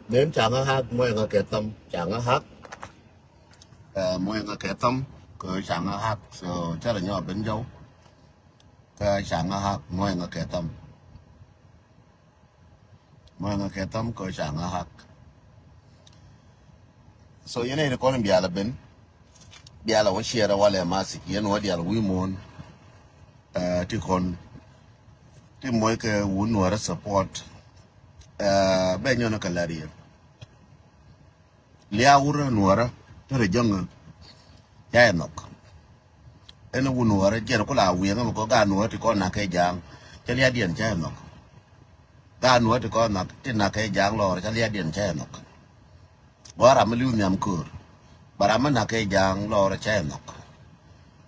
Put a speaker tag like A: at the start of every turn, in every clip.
A: Đến chẳng hát mỗi người cái tâm chẳng hát mỗi người cái tâm cứ chẳng hát so chắc là nhỏ bên dấu cái chẳng hát mỗi người cái tâm cứ chẳng hát so you này con bia là bên bia là what share wale masik you know dia we mon ti con ti mỗi cái un nuora support bên nhau nó cái là lia ura nuora re jong ya nok ene wu nuora je ko la wi ngam ko ga nuora ti ko na ke jang che lia dien che nok ga nuora ti ko na ti na ke jang lo che lia dien che nok wara ma lu nyam kur bara ma na ke jang lo che nok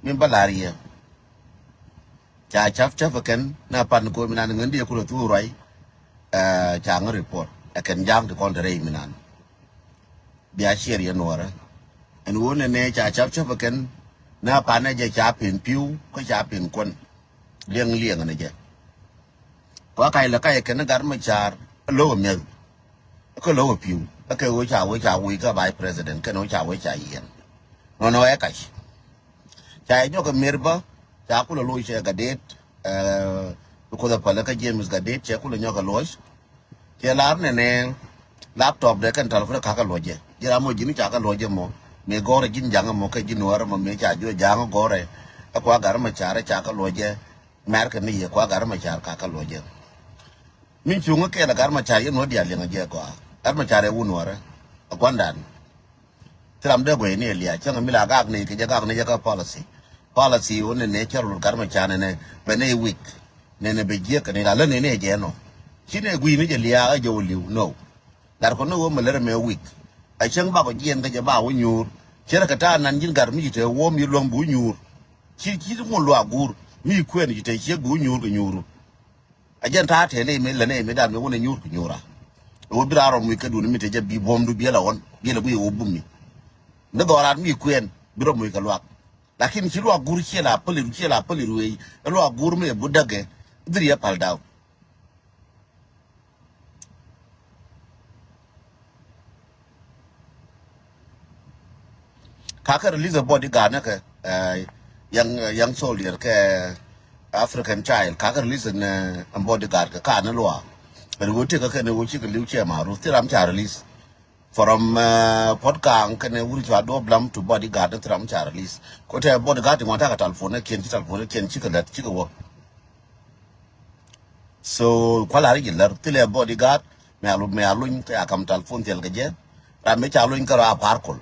A: min balaria cha chaf ken na pan ko minan ngandi ko tu rai cha ng report ken jang ti kon re minan bia share ye nuora en wona ne cha chaf ken na pa na je cha pin piu ko cha pin kon lieng na je ko kai la kai ken gar ma char lo me ko lo piu ke wo cha ka bai president ke no cha yen no e kai cha nyo ko merba cha ku lo che ga det ko da pala ka James ga det che ku lo nyo ga lo che lar ne laptop de kan telefon ka lo je jira mo jini cha ka lo je mo me gore jin janga mo ke jin wara mo me cha jo janga gore ko gar ma chare cha ka lo je mer ke ni ko gar ma char ka lo je min chunga ke la gar ma char ye no dia le je ko gar ma chare un wara ko ndan tram de go ni elia changa mi la ga ni ke ga ni ka policy one ne char gar ma chane ne be ne week ne be je ke ni la ne je no chine gui ni je lia a jo liu no dar ko no mo le me week ai chang ba ko yen ga ba wo nyur chera ka ta nan jin gar mi te wo mi long bu nyur chi mo lo agur mi kwen ji te che bu nyur ko nyuru a jen ta te ne me le ne me da me wona nyur ko nyura wo bira ro mi ka du mi te je bi bom du bi la won bi la bu wo bu mi ne do ran mi kwen biro mo ka lo lakin chi lo agur che la poli ruei lo agur me bu dage dri ya pal daw kaka release a bodyguard na ka young soldier ka African child kaka release a bodyguard ka na lo pero wote ka ne wochi ka liu che ma ru tiram cha release from podcast ka ne wuri cha do blam to bodyguard tiram cha release ko te bodyguard mo ta ka telephone ken chi ka dat chi ka wo so kwala ri lar tile bodyguard me alu ta kam telephone tel ga je ra me cha lu ka ra par kol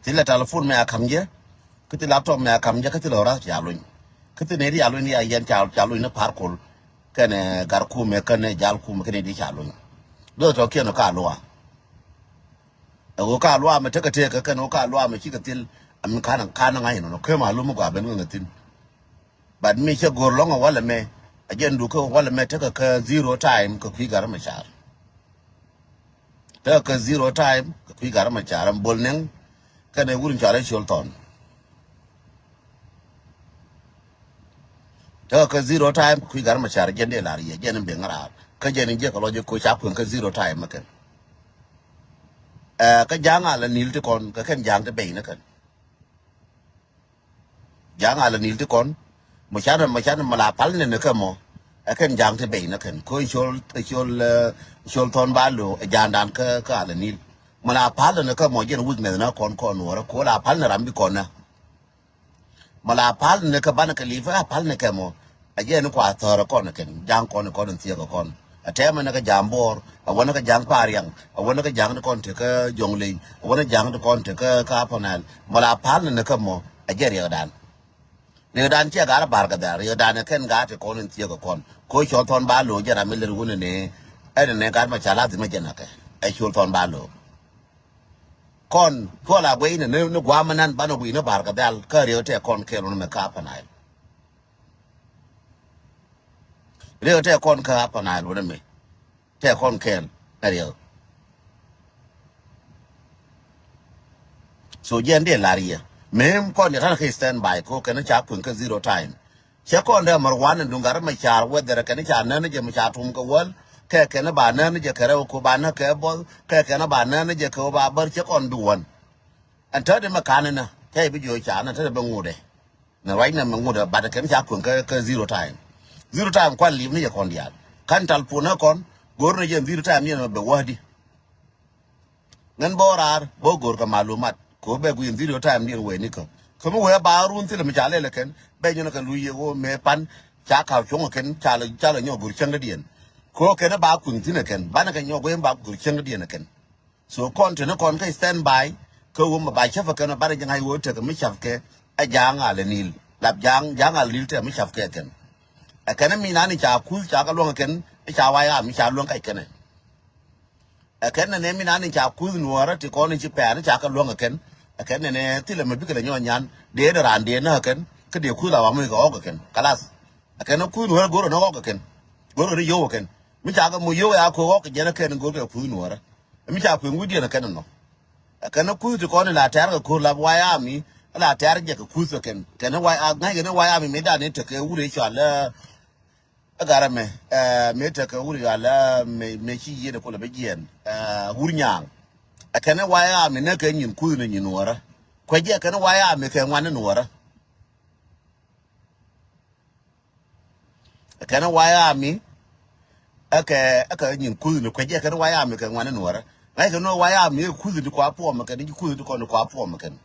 A: tile telephone me akam je cái laptop mẹ cầm cho cái lora chả luôn cái này đi chả luôn đi ai chả luôn nó par col cái này gar khu mẹ cái này jal khu cái này đi chả luôn đôi chỗ kia nó cả loa ở cả loa mà cái nó cả loa mà chỉ cái tiền mình khá năng ngay nó cái mà luôn một quả bên người tin bạn mình chỉ gor long ở wala mẹ ajen du ko wala mẹ cái zero time cái quý gar mà chả cái zero time cái quý gar mà chả làm bol neng cái này urin chả lấy sultan cái zero time quý gar mà chả ajen de la ri ajen be ngara cái ajen je ko lo je ko cha cái zero time mà cái giang là níl thì còn cái giang thì bảy nữa cần giang là níl thì còn mà cha nó mà là pal này nữa cơ mà cái giang thì bảy nữa cần coi chol thon ba lo giang đàn cái là níl mà là pal nữa cơ mà giờ nó này nó còn nữa có là pal nó làm bị còn nè mà là pal nữa cái ban cái liver pal nữa cơ mà giờ nó qua thở con nữa cần giang con tiệt con thế mà nó cái giang bor awan cái giang pariang awan cái giang nó con thì cái dòng linh awan cái giang nó con thì cái panel mà là pal nữa cơ mà giờ rio đan chia gara bar ka da rio đan ken ga thì con tiệt con coi cho thon ba lo giờ làm mình luôn này ai này cái mà chả là thì mà giờ cái ai cho thon ba lo con ko la boi ne no gwa manan ba no bui no bar ka dal ka rio te con ke no me ka panai rio te con ka panai lo me te con ke rio so jen de la ria mem kon ya tan ke stand by ko kana cha kun ka zero time che kon da marwan ndungar ma char whether kana cha na ne je ma cha tum ka wal ke kana ba na ne je kare ko ba na ke bo ke kana ba na ne je ko ba bar che kon duwan an ta de makana na ke bi jo cha na ta be ngude na right na ngude ba da kana cha kun ka zero time kwan lim ne je kon dia kan tal puna kon gor ne je zero time ne be wadi ngan borar bo gor ka malumat ko be gu zero time ne we ni ko kuma we ba run ti le mi cha le ken be nyo ka lu ye wo me pan cha ka chong ken cha le nyo gur chang dien ko ken ba kun ti ne ken ba na ka nyo go ba gur chang dien ken so kon te ne kon ka stand by ko wo ma ba cha fa ken ba de ngai wo te ka mi cha ke a jang a le nil lap jang a lil te mi cha ke ken a ken mi na ni cha ku cha ka lo ken cha wa ya mi cha lo ka ken a ken ne mi na ni cha ku no ra ti ko ni chi pa ni cha ka lo ken a ken ne ti le me bi ka nyo nyan de de ran de na ken ke de ku la wa mi ko ken kalas a ken ku no go no ko ken go ro yo ken mi cha ka mu yo ya ko ko je na ken go ke ku no ra mi cha ku ngu de na ken no a ken ku ti ko ni la ta ka ku la wa ya mi la ta je ka ku so ken wa a ngai ke wa ya mi me da ne te ke u re cha la agara me te ka uri ala me chi ye de ko le begien hurnyang akene waya me ne ka nyin ku ne nyin wara ko je akene waya me ka ngwan ne wara akene waya mi aka nyin ku ne ko je akene waya me ka ngwan ne wara ngai ka no waya me ku di ko apo me ka di ku di ko no ko apo me kan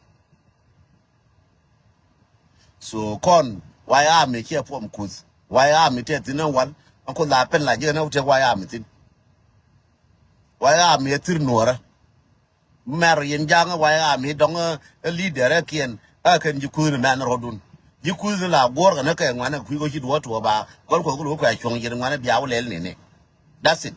A: so kon waya me ki apo me ku waya mi te tin wal ko la pen la je na te waya mi tin waya mi tir nora mer yen janga waya mi dong leader kien a kan ji ku ne man rodun ji ku la gor na ka ngwana ku ko ji do to ba gor ko ko ka chong ji ngwana biya wala ne that's it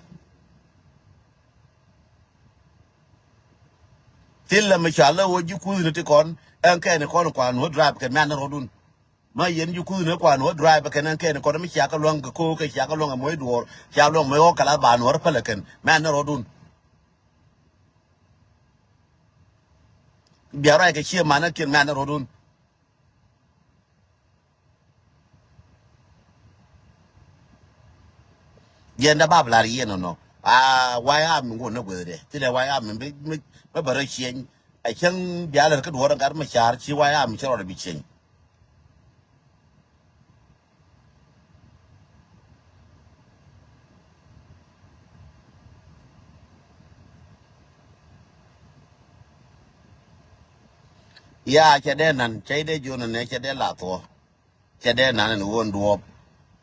A: til la ma sha Allah wo ji ku ne te kon an ka ne kon kwa no drive ka man rodun ma yen ju ku ne kwa no drive ka nan ke ne ko mi cha ka long ko ka cha ka long mo do cha long mo ka la ba no pa la ken man rodun biara ka chi ma na ken man rodun yen da ba la yen no wa ya mi go na go de ti le wa ya mi me ba ra chen a chen biara ka do ran ka ma cha chi wa ya mi cha ro bi chen ya cha de nan che de ju ne cha de la to cha de nan ne won do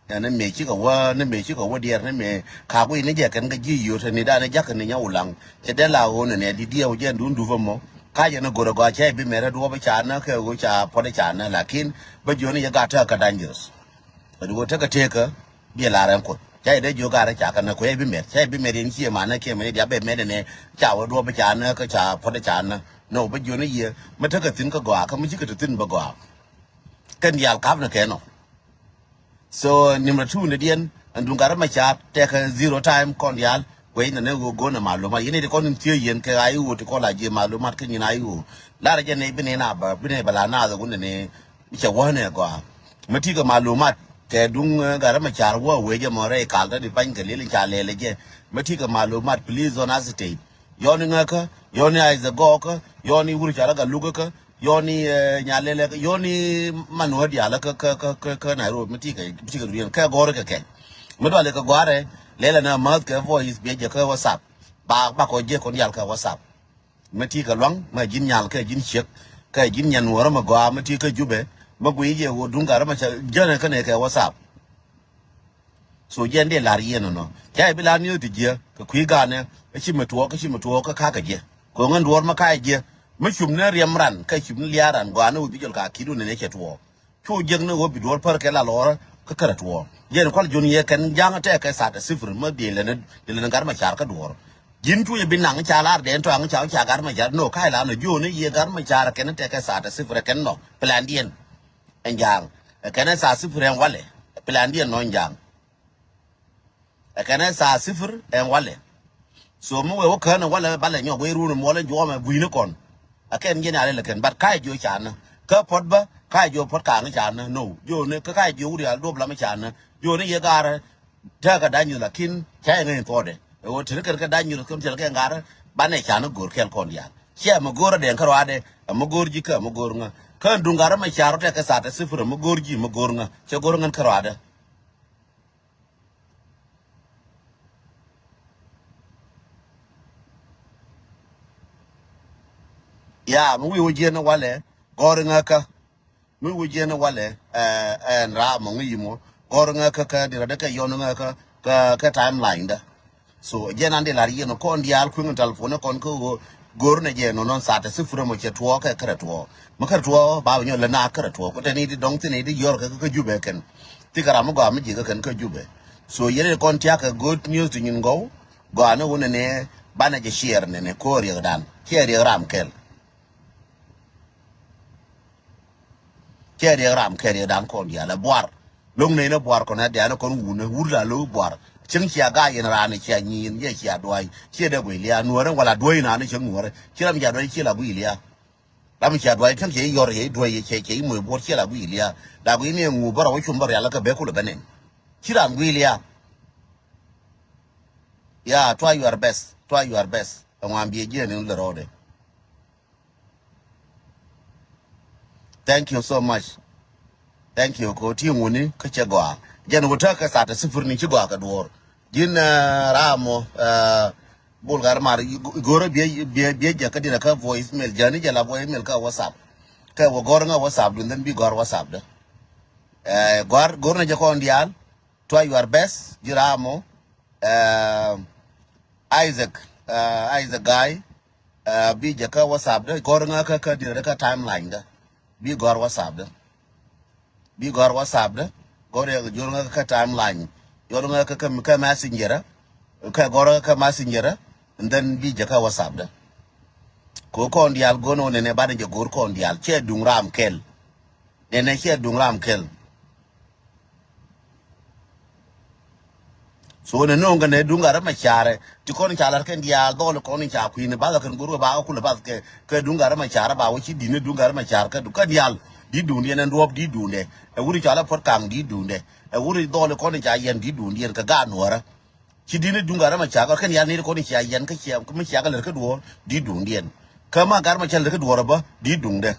A: ne me chi ka wa ne me chi ka wa dia ne me ka ku ne je kan ga ji yo ne da ne ja kan ne nya ulang cha de la ho ne di dia o je ndu ndu mo ka je ne go ro ga che bi me re do ba cha na ke go cha po de cha na lakin ba jo ne ya ga ta ka dangerous ba do ta ka te ka bi la ran ko cha de jo ga ra cha ka na ko bi me cha bi me rin chi ma na ke me dia be me ne cha wa do ba cha na ka cha po de cha na no ba jo ne ye ma ta ka tin ka go ka mi chi ka tin ba go kan ya ka na ke no so number 2 ne dien andungara ma cha te ka zero time kon yal we ne go na maluma yene de kon tie yen ka ayu to ko la je maluma ke ni ayu la ra je ne bi ne na ba bi ne bala na za gun ne che wa ne go mati ka maluma ke dung gara ma cha wo we je mo re ka da di pan ke le cha le je mati ka maluma please on hesitate yoni ngaka yoni aiza go ka yoni wuri cha la ga luga ka yoni nyalele yoni manodi ala ka Nairobi miti ka rian ka gore ka ke medwa le ka gore lela na mat ka voice be je ka WhatsApp ba ko je kon yal ka WhatsApp miti ka long ma jin nyal ka jin chek ka jin nyan wora ma gwa miti ka jube ma gwi je wo dunga ma cha jana ka ne ka WhatsApp so je nde la rieno no ka bi la ni ti je ka kwi ga ne chi metuo ka je ko ngan dor ma ka je ma chum na riam ran ka chum liaran gwa na bi jol ka kidu ne ke tuo chu jeng ne wo bi dor par ke la lor ka kara tuo je ko jun ye kan jang te ka sa ta sifur ma de le gar ma char ka dor jin tu ye bin nang cha lar de to ang cha gar ma jar no kai la no jo ne ye gar ma char ke ne te ka sa ta sifur ken no plan dien en jang ke ne sa sifur en wale plan dien no jang ke ne sa sifur en wale so mo we wo kana wale bale nyo we ru no mo le jo ma bu ne kon aken gene ale ken bat kai jo chana ka pot ba ka jo pot ka ngi chan no jo ne ka jo ri al do bla ma chan jo ne ye gara ta ka danyu la kin cha ngi to de o tin ka danyu ko tel ka ngara ba ne chan gor kel kon ya che ma gor de ka wa de ma gor ji ka ma gor nga ka dungara ma charo te ka sa ta sifra ma gor ji ma gor nga che gor ngan ka wa de ya mu wi je na wale gor nga ka mu wi je na wale en ra mo ngi mo gor nga ka de da ka yon nga ka timeline da so je na de la ri no kon di al ku ngi telephone kon ko gor ne je no non sa ta sifra mo che tuo ka kra tuo ma kra tuo ba nyo le na kra tuo ko te ni di dong ti ni di yor ka jube ken ti kara mo ga mi ji ka ken ka jube so yere kon tia ka good news to nyin go go ana wona ne bana je share ne ko ri dan ke ri ram kel ke ri ram ke ri dan kon ya la boar long ne na boar ko na de ana kon wu ne wurla lo boar ching chia ga yin ra ne chia nyin ye chia doi chia de gwe lia nuor wala doi na ne ching nuor chia lam ya doi chia la gwe lia lam chia doi chang che yor ye doi ye che mo bo chia la gwe lia da gwe ne ngu bara wo chum bara ya la ka be ku le benen chia gwe lia yeah try your best ngam bi je ne le rode thank you so much thank you ko ti nguni ka che go jen wo ta ka sa ta sifur ni chi go ka dor jin ramo bulgar mar goro bi ja ka dina ka voice mail jani jala voice mail ka whatsapp ka wo gor nga whatsapp dun den bi gor whatsapp da gor na je ko ndial try your best jiramo Isaac guy bi ja ka whatsapp da gor nga ka dina ka timeline da bi gor whatsapp da gore jor nga ka timeline yor nga ka messenger ka gor ka messenger and then bi ja ka whatsapp da ko ndial gono ne ba de gor ko ndial che dung ram kel ne che dung ram kel so ne no nga ne dung ara ma chare ti ko ni chala ke ndial do ko ni cha ku ni ba ka gor ba ku le ba ke dung ara ma chara ba wo chi di ne dung ara ma char ka du ka ndial di du ne ndop di du ne e wuri chala pot kang di du ne e wuri do ko ni cha yen di du ne ka ga nuora chi di ne dung ara ma char ka ni ya ni ko ni cha yen ka chi ko mi cha ka le ka du di du ne kama gar ma chal ka du ba di du ne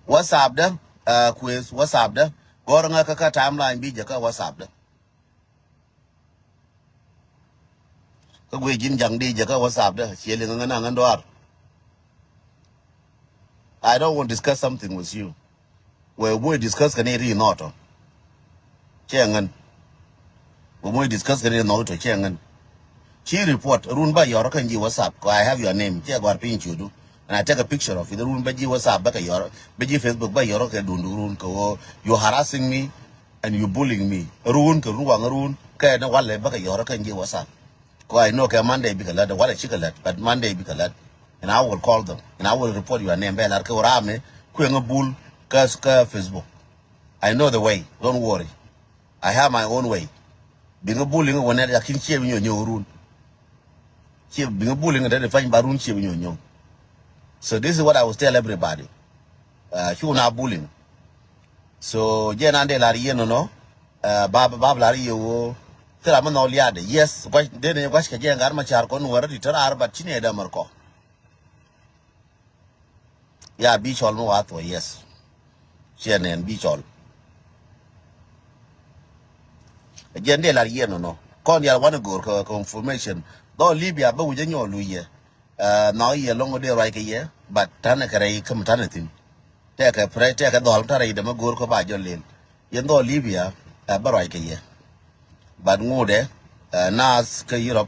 A: whatsapp da quiz whatsapp da gor nga ka timeline bi ja ka whatsapp da ka gwe jin jang di ja ka whatsapp da che le nga na ngandor I don't want to discuss something with you. We discuss can ri not. Chengan. We discuss can not to chengan. She report run by your kan ji WhatsApp. I have your name. Che gor pin chudu. And I take a picture of it. Run by ji WhatsApp ba ka your by ji Facebook ba your ka run ko you harassing me and you bullying me. Run ka ruwang run ka na wale ba ka your kan ji WhatsApp. Ko I know ka Monday bi ka lad wala chikalat but Monday bi ka lad. And I will call them and I will report your name. Bella Rame, Bull, Kaska, Facebook. I know the way. Don't worry. I have my own way. Being a bullying when I can share in your room. Being a bullying and then find Barun share in your. So this is what I will tell everybody. You not bullying. So Jen and Lariano no. Baba Lario. Tell I'm no liade. Yes, then you watch Kajan Garmachar con where it are but Chine Damarco. Yeah, beach all no ato, yes. Chene and beach all. Again, they are yen no. Konya wanna go confirmation. Though Libya, but we didn't Luye. Now ye long day right a year, but Tanakare come Tanatin. Take a pray, take a dollar, the Magurko by your lane. Yen though Libya, a barrack a year. But more there, Nas, Europe.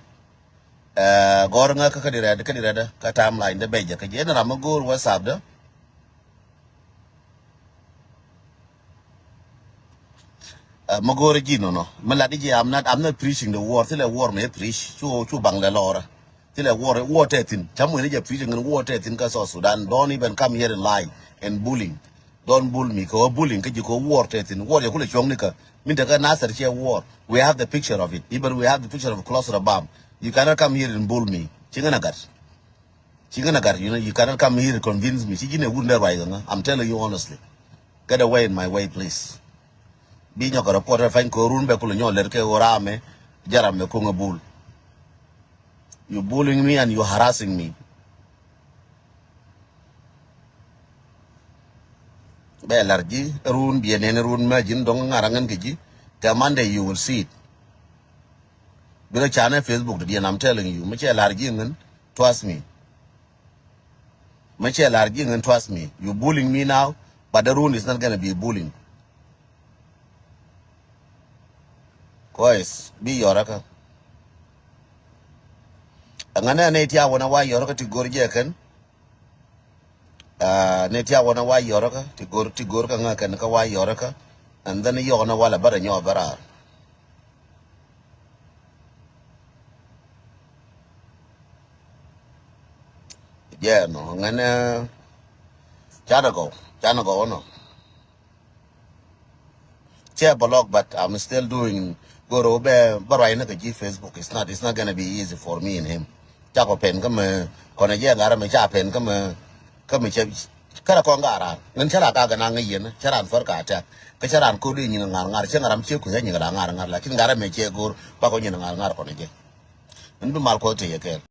A: Goranga Kadira, Katam line the Beja, Kajan, Ramagur was up there. Magore no. Maladi, I'm not preaching the war till a war may preach to Bangla. Till a war tethin. Tamu preaching and war tethin Kaso Sudan. Don't even come here and lie and bullying. Don't bull me, go bullying, you go war tethin. War you could chongnika. Mintaka Nasser here war. We have the picture of it. Even we have the picture of closer bomb. You cannot come here and bull me. Chinganagat. Chinganagar, you cannot come here to convince me. Chigine wouldn't right. I'm telling you honestly. Get away in my way, please. Being a reporter, find Korun Bekulino, Lerke Orame, Jaram Kunga Bull. You're bullying me and you're harassing me. Belarji, Run, Bien, Run, Majin, Dong Arangan Kiji. Monday you will see it. Bila channel Facebook, and I'm telling you, Michelle Arjingan, trust me. Michelle Arjingan, trust me. You're bullying me now, but the rule is not going to be bullying. Guys, be your raka. Angana netia wana wa yoraka to go jacken. Netia wana wa yoraka to go to Gorka and Kawa yoraka, and then you on a walla but your bara. Yeah, no, ngana Chanago, no. Chair blog, but I'm still doing go over but I know the Facebook. It's not gonna be easy for me and him. Chaco pen come Conaja Garame Chapen come Karakongara, and Charakagananga yin, Charan Forcata, Kacharan Kudin in Ngar, Changaram Chiku, like in Garame Chagur, Paconin and Ngar Conaja. And be Malcote again.